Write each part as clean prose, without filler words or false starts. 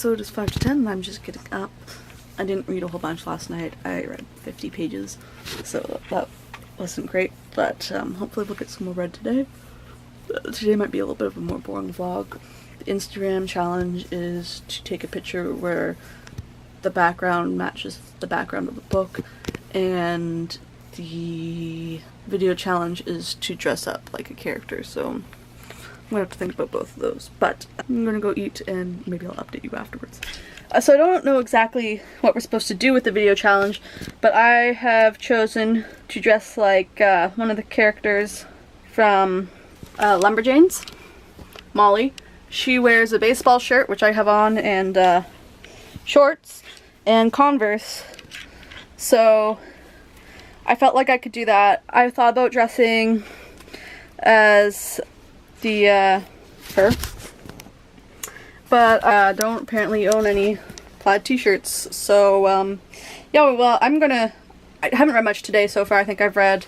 episode is 5 to 10 and I'm just getting up. I didn't read a whole bunch last night. I read 50 pages, so that wasn't great, but hopefully we'll get some more read today. Today might be a little bit of a more boring vlog. The Instagram challenge is to take a picture where the background matches the background of the book, and the video challenge is to dress up like a character, so I'm gonna have to think about both of those. But I'm gonna go eat and maybe I'll update you afterwards. So I don't know exactly what we're supposed to do with the video challenge, but I have chosen to dress like one of the characters from Lumberjanes, Molly. She wears a baseball shirt, which I have on, and shorts and Converse. So I felt like I could do that. I thought about dressing as the her, but I don't apparently own any plaid t-shirts. So yeah, well, I haven't read much today so far. I think I've read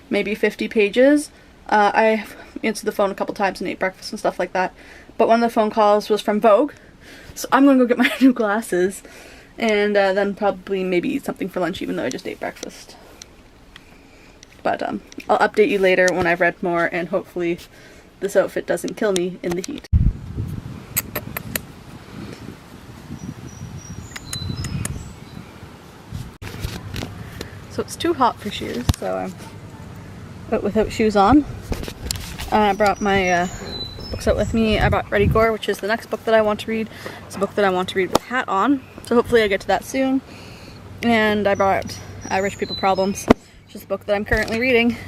maybe 50 pages. I've answered the phone a couple times and ate breakfast and stuff like that. But one of the phone calls was from Vogue. So I'm gonna go get my new glasses and then probably maybe eat something for lunch, even though I just ate breakfast. But I'll update you later when I've read more, and hopefully this outfit doesn't kill me in the heat. So it's too hot for shoes, so I'm out without shoes on. I brought my books out with me. I brought Ready Gore, which is the next book that I want to read. It's a book that I want to read with a hat on, so hopefully I get to that soon. And I brought Rich People Problems, which is the book that I'm currently reading.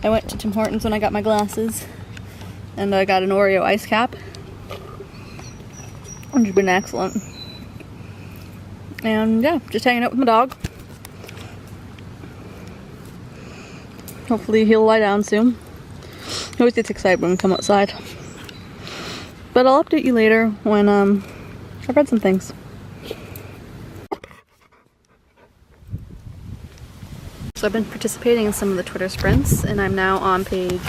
I went to Tim Hortons when I got my glasses, and I got an Oreo ice cap, which has been excellent. And yeah, just hanging out with my dog. Hopefully he'll lie down soon. He always gets excited when we come outside. But I'll update you later when I've read some things. So I've been participating in some of the Twitter sprints, and I'm now on page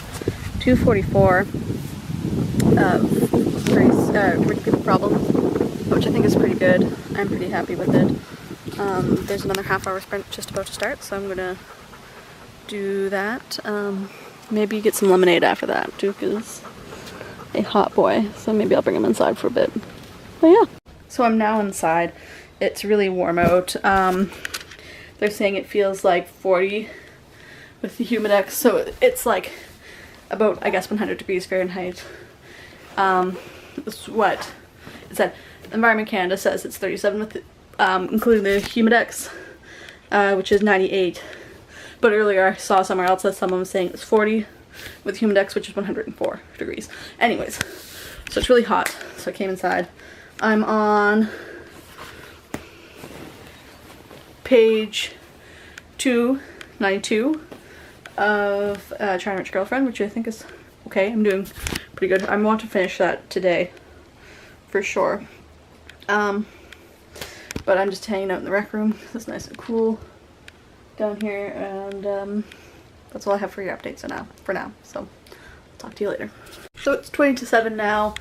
244 of Rich People Problems, which I think is pretty good. I'm pretty happy with it. There's another half-hour sprint just about to start, so I'm gonna do that. Maybe get some lemonade after that. Duke is a hot boy, so maybe I'll bring him inside for a bit. But yeah. So I'm now inside. It's really warm out. They're saying it feels like 40 with the humidex, so it's like about, I guess, 100 degrees Fahrenheit. That's what it said. Environment Canada says it's 37 with including the humidex, which is 98. But earlier I saw somewhere else that someone was saying it's 40 with humidex, which is 104 degrees. Anyways, so it's really hot, so I came inside. I'm on page 292 of China Rich Girlfriend, which I think is okay. I'm doing pretty good. I want to finish that today for sure. But I'm just hanging out in the rec room. It's nice and cool down here, and that's all I have for your updates for now. So I'll talk to you later. So it's 20 to 7 now.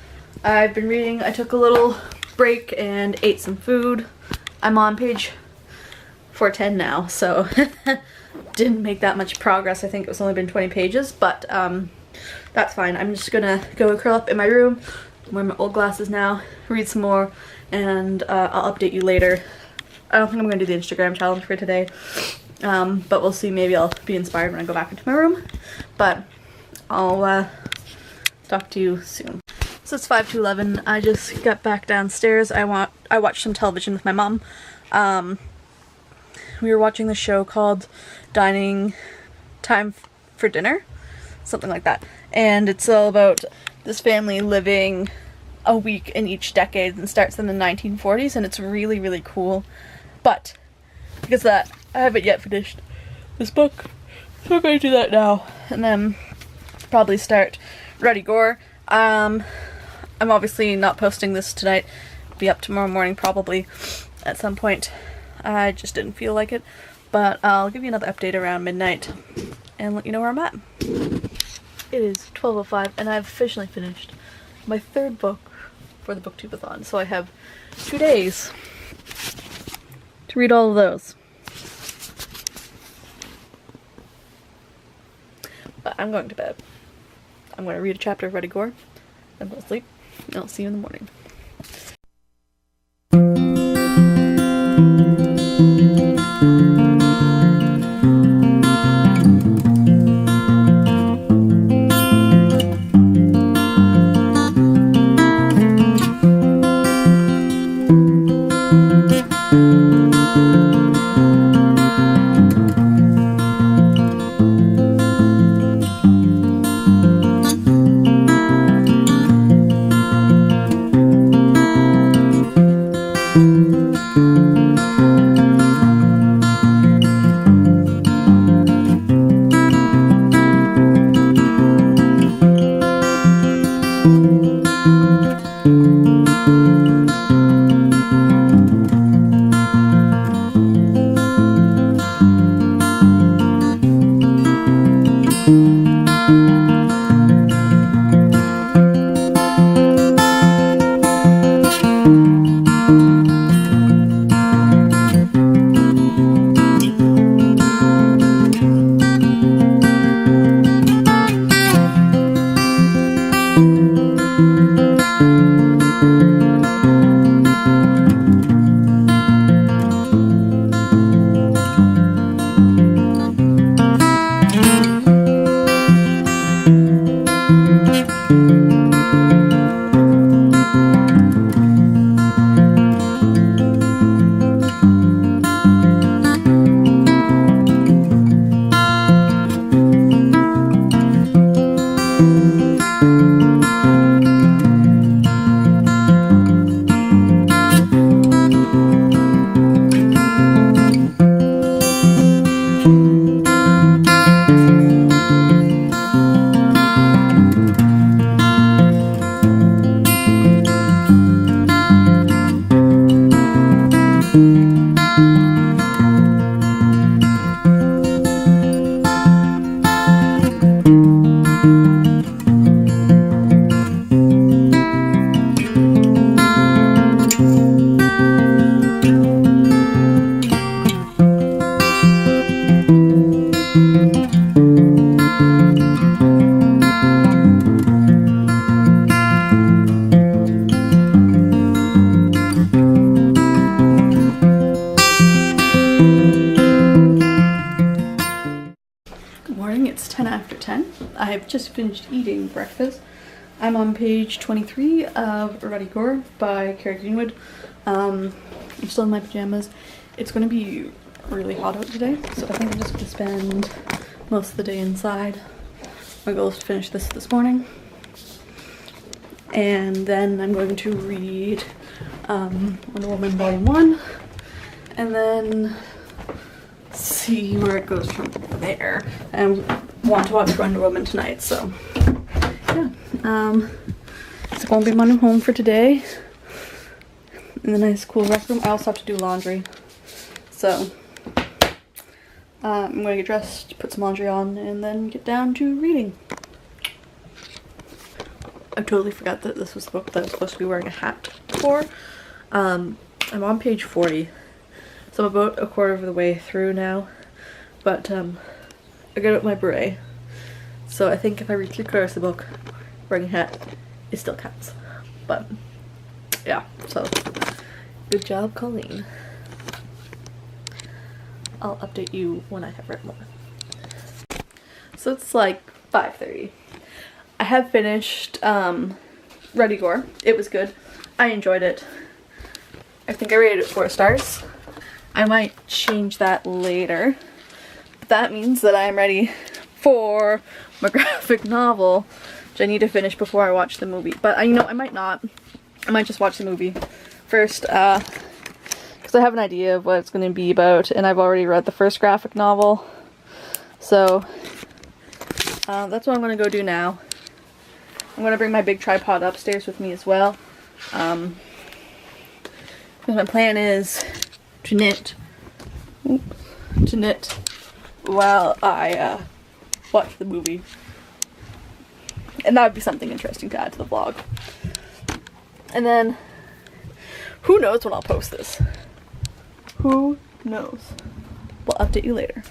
I've been reading. I took a little break and ate some food. I'm on page 410 now, so didn't make that much progress. I think it's only been 20 pages, but that's fine. I'm just gonna go curl up in my room, wear my old glasses now, read some more, and I'll update you later. I don't think I'm gonna do the Instagram challenge for today. But we'll see. Maybe I'll be inspired when I go back into my room, but I'll talk to you soon. So it's 5 to 11. I just got back downstairs. I watched some television with my mom. We were watching the show called Dining Time for Dinner, something like that, and it's all about this family living a week in each decade, and starts in the 1940s, and it's really, really cool. But because of that, I haven't yet finished this book, so I'm going to do that now, and then probably start Ready Gore. I'm obviously not posting this tonight. It'll be up tomorrow morning probably at some point. I just didn't feel like it, but I'll give you another update around midnight and let you know where I'm at. It is 12:05 and I've officially finished my third book for the BookTube-A-Thon. So I have 2 days to read all of those. But I'm going to bed. I'm going to read a chapter of Ready Gore, then go to sleep, and I'll see you in the morning. It's 10 after 10. I have just finished eating breakfast. I'm on page 23 of Ready Gore by Carrie Greenwood. I'm still in my pajamas. It's going to be really hot out today, so I think I'm just going to spend most of the day inside. My goal is to finish this morning. And then I'm going to read Wonder Woman Volume 1. And then see where it goes from there. And want to watch Wonder Woman tonight, so yeah. It's going to be my new home for today. In the nice cool rec room. I also have to do laundry, so I'm going to get dressed, put some laundry on, and then get down to reading. I totally forgot that this was the book that I was supposed to be wearing a hat for. I'm on page 40, so I'm about a quarter of the way through now, but I got out my beret, so I think if I read 3/4 of the book wearing a hat, it still counts. But yeah, so good job, Colleen. I'll update you when I have read more. So it's like 5:30. I have finished Ready Gore. It was good. I enjoyed it. I think I rated it 4 stars. I might change that later. But that means that I'm ready for my graphic novel, which I need to finish before I watch the movie. But I might not. I might just watch the movie first, because I have an idea of what it's going to be about, and I've already read the first graphic novel. So that's what I'm going to go do now. I'm going to bring my big tripod upstairs with me as well. Because my plan is to knit while I watch the movie. And that would be something interesting to add to the vlog. And then, who knows when I'll post this? Who knows? We'll update you later.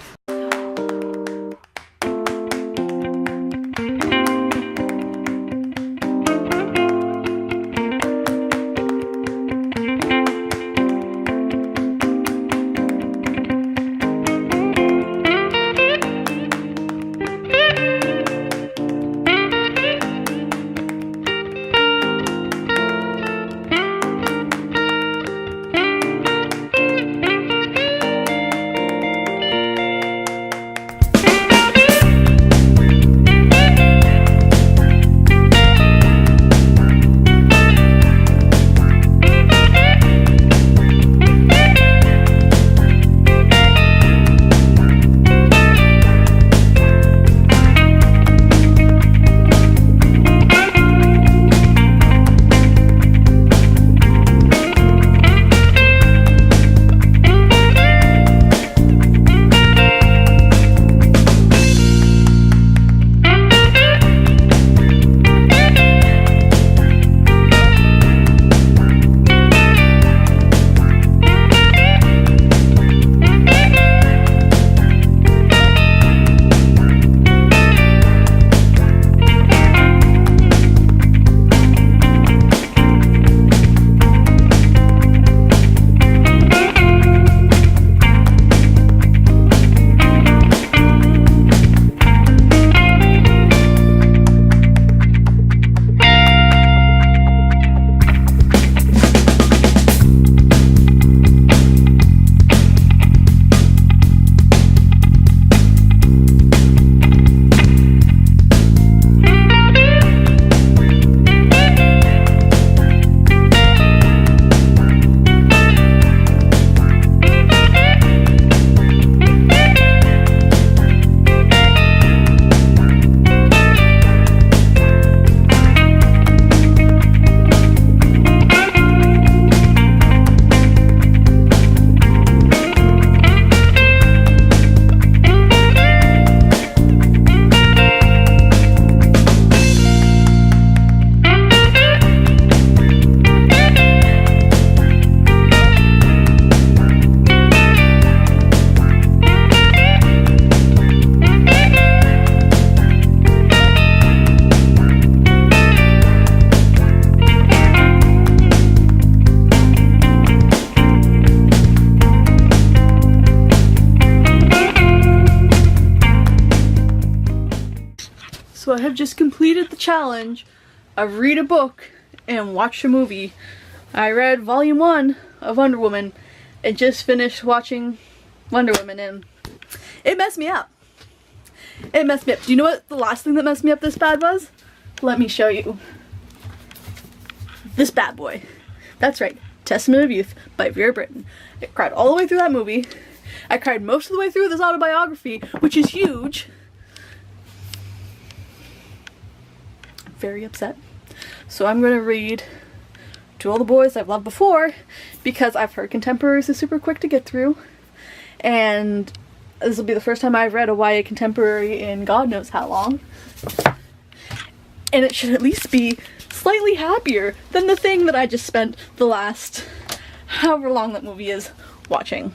So I have just completed the challenge of read a book and watch a movie. I read volume 1 of Wonder Woman and just finished watching Wonder Woman, and it messed me up. It messed me up. Do you know what the last thing that messed me up this bad was? Let me show you. This bad boy. That's right. Testament of Youth by Vera Brittain. I cried all the way through that movie. I cried most of the way through this autobiography, which is huge. I'm very upset. So I'm going to read To All the Boys I've Loved Before, because I've heard contemporaries is super quick to get through. And this will be the first time I've read a YA contemporary in God knows how long. And it should at least be slightly happier than the thing that I just spent the last however long that movie is watching.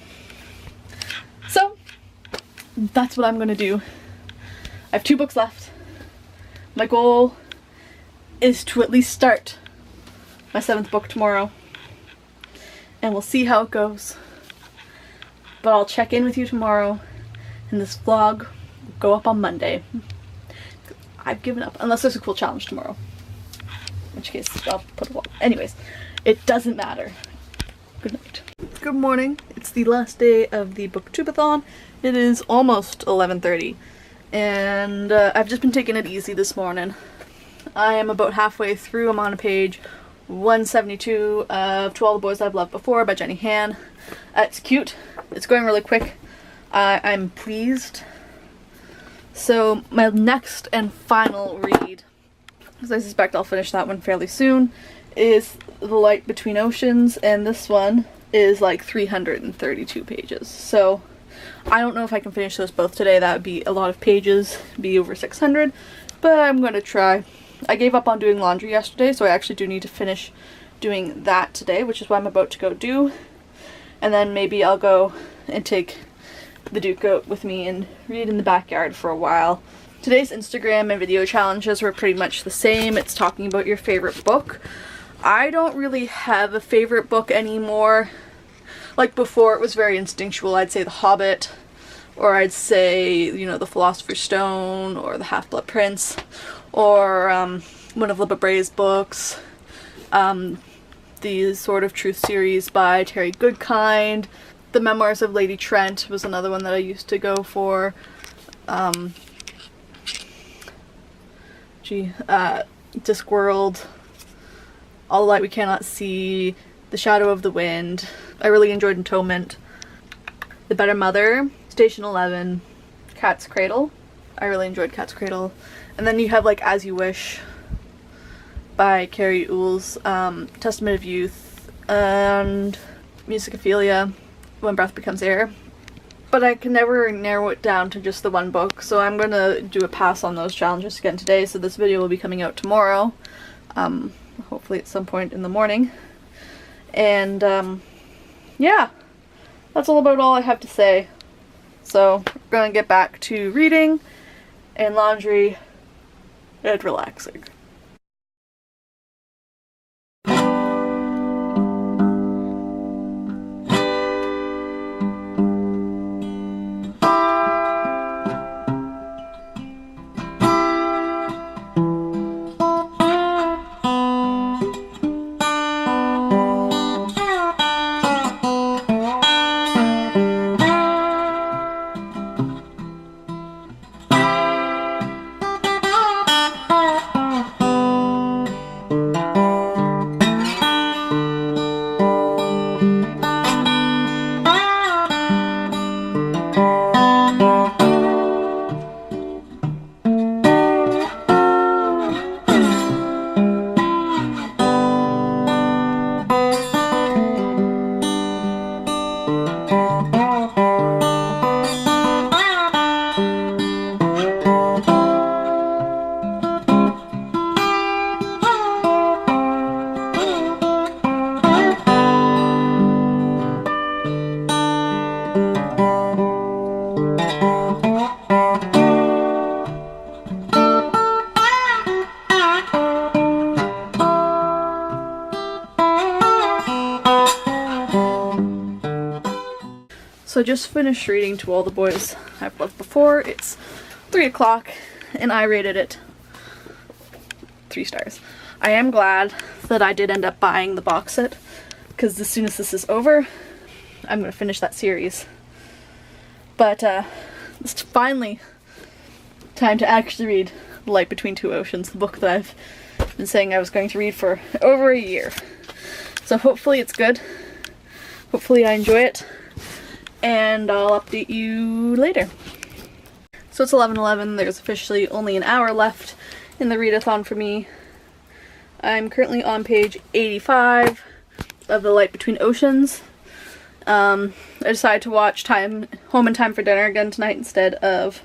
So that's what I'm gonna do. I have 2 books left. My goal is to at least start my 7th book tomorrow, and we'll see how it goes. But I'll check in with you tomorrow, and this vlog will go up on Monday. I've given up, unless there's a cool challenge tomorrow. In which case, I'll put a vlog. Anyways, it doesn't matter. Good night. Good morning. It's the last day of the BookTube-A-Thon. It is almost 11:30, and I've just been taking it easy this morning. I am about halfway through. I'm on page 172 of To All the Boys I've Loved Before by Jenny Han. It's cute. It's going really quick. I'm pleased. So my next and final read, because I suspect I'll finish that one fairly soon, is The Light Between Oceans, and this one is like 332 pages. So I don't know if I can finish those both today. That would be a lot of pages, be over 600, but I'm going to try. I gave up on doing laundry yesterday, so I actually do need to finish doing that today, which is what I'm about to go do. And then maybe I'll go and take the Duke out with me and read in the backyard for a while. Today's Instagram and video challenges were pretty much the same. It's talking about your favorite book. I don't really have a favorite book anymore. Like before, it was very instinctual. I'd say The Hobbit, or I'd say, you know, The Philosopher's Stone, or The Half-Blood Prince, or one of Libba Bray's books, the Sword of Truth series by Terry Goodkind. The Memoirs of Lady Trent was another one that I used to go for. Discworld, All the Light We Cannot See, The Shadow of the Wind. I really enjoyed Atonement. The Better Mother, Station 11, Cat's Cradle. I really enjoyed Cat's Cradle. And then you have like As You Wish by Carrie Ooles, Testament of Youth, and Musicophilia, When Breath Becomes Air. But I can never narrow it down to just the one book, so I'm gonna do a pass on those challenges again today, so this video will be coming out tomorrow, hopefully at some point in the morning. And yeah, that's all I have to say. So we're gonna get back to reading and laundry and relaxing. So I just finished reading To All the Boys I've Loved Before. It's 3 o'clock and I rated it 3 stars. I am glad that I did end up buying the box set, because as soon as this is over, I'm going to finish that series. But it's finally time to actually read The Light Between Two Oceans, the book that I've been saying I was going to read for over a year. So hopefully it's good. Hopefully I enjoy it. And I'll update you later. So it's 11:11, there's officially only an hour left in the readathon for me. I'm currently on page 85 of The Light Between Oceans. I decided to watch Home in Time for Dinner again tonight instead of,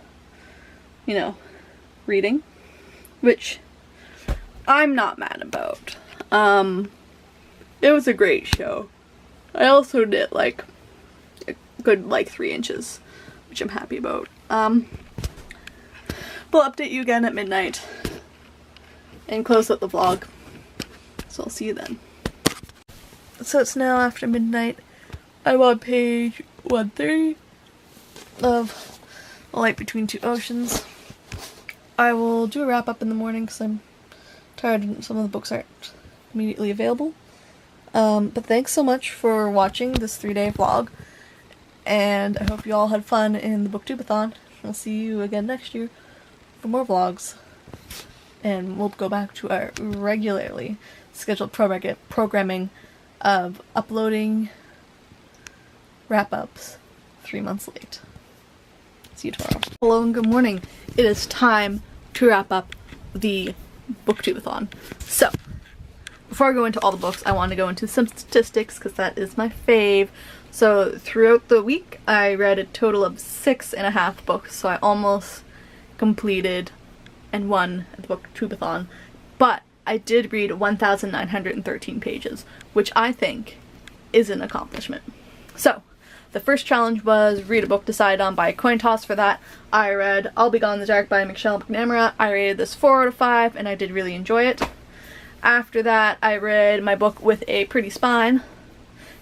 you know, reading, which I'm not mad about. It was a great show. I also did like good 3 inches, which I'm happy about. We'll update you again at midnight and close out the vlog. So I'll see you then. So it's now after midnight. I'm on page 130 of The Light Between Two Oceans. I will do a wrap up in the morning because I'm tired and some of the books aren't immediately available. But thanks so much for watching this 3-day vlog. And I hope you all had fun in the BookTube-A-Thon. I'll see you again next year for more vlogs. And we'll go back to our regularly scheduled programming of uploading wrap-ups 3 months late. See you tomorrow. Hello and good morning. It is time to wrap up the BookTube-A-Thon. So, before I go into all the books, I want to go into some statistics because that is my fave. So throughout the week, I read a total of 6.5 books, so I almost completed and won the BookTube-A-Thon. But I did read 1,913 pages, which I think is an accomplishment. So, the first challenge was read a book decided on by a coin toss. For that, I read I'll Be Gone in the Dark by Michelle McNamara. I rated this 4 out of 5, and I did really enjoy it. After that, I read my book with a pretty spine,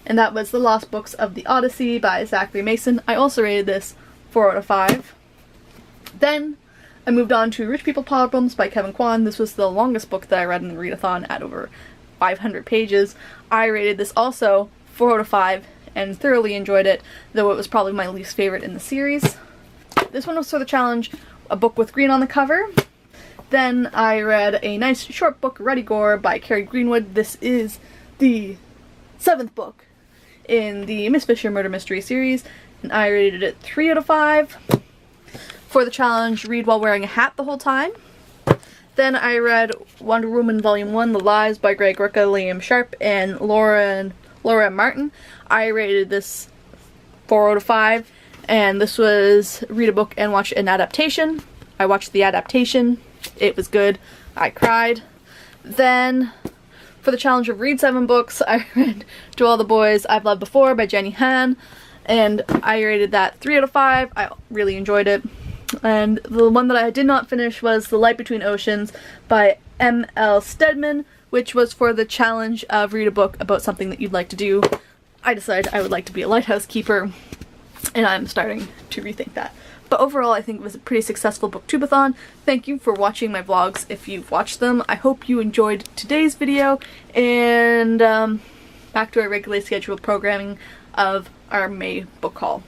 and that was The Lost Books of the Odyssey by Zachary Mason. I also rated this 4 out of 5. Then, I moved on to Rich People Problems by Kevin Kwan. This was the longest book that I read in the read-a-thon at over 500 pages. I rated this also 4 out of 5 and thoroughly enjoyed it, though it was probably my least favorite in the series. This one was for the challenge, a book with green on the cover. Then I read a nice short book, Ruddy Gore by Carrie Greenwood. This is the 7th book in the Miss Fisher Murder Mystery series, and I rated it 3 out of 5. For the challenge, read while wearing a hat the whole time. Then I read Wonder Woman Volume 1, The Lies by Greg Rucka, Liam Sharp, and Laura Martin. I rated this 4 out of 5, and this was read a book and watch an adaptation. I watched the adaptation. It was good. I cried. Then, for the challenge of read 7 books, I read To All the Boys I've Loved Before by Jenny Han, and I rated that 3 out of 5. I really enjoyed it. And the one that I did not finish was The Light Between Oceans by M.L. Stedman, which was for the challenge of read a book about something that you'd like to do. I decided I would like to be a lighthouse keeper, and I'm starting to rethink that. But overall, I think it was a pretty successful BookTube-A-Thon. Thank you for watching my vlogs if you've watched them. I hope you enjoyed today's video, and back to our regularly scheduled programming of our May book haul.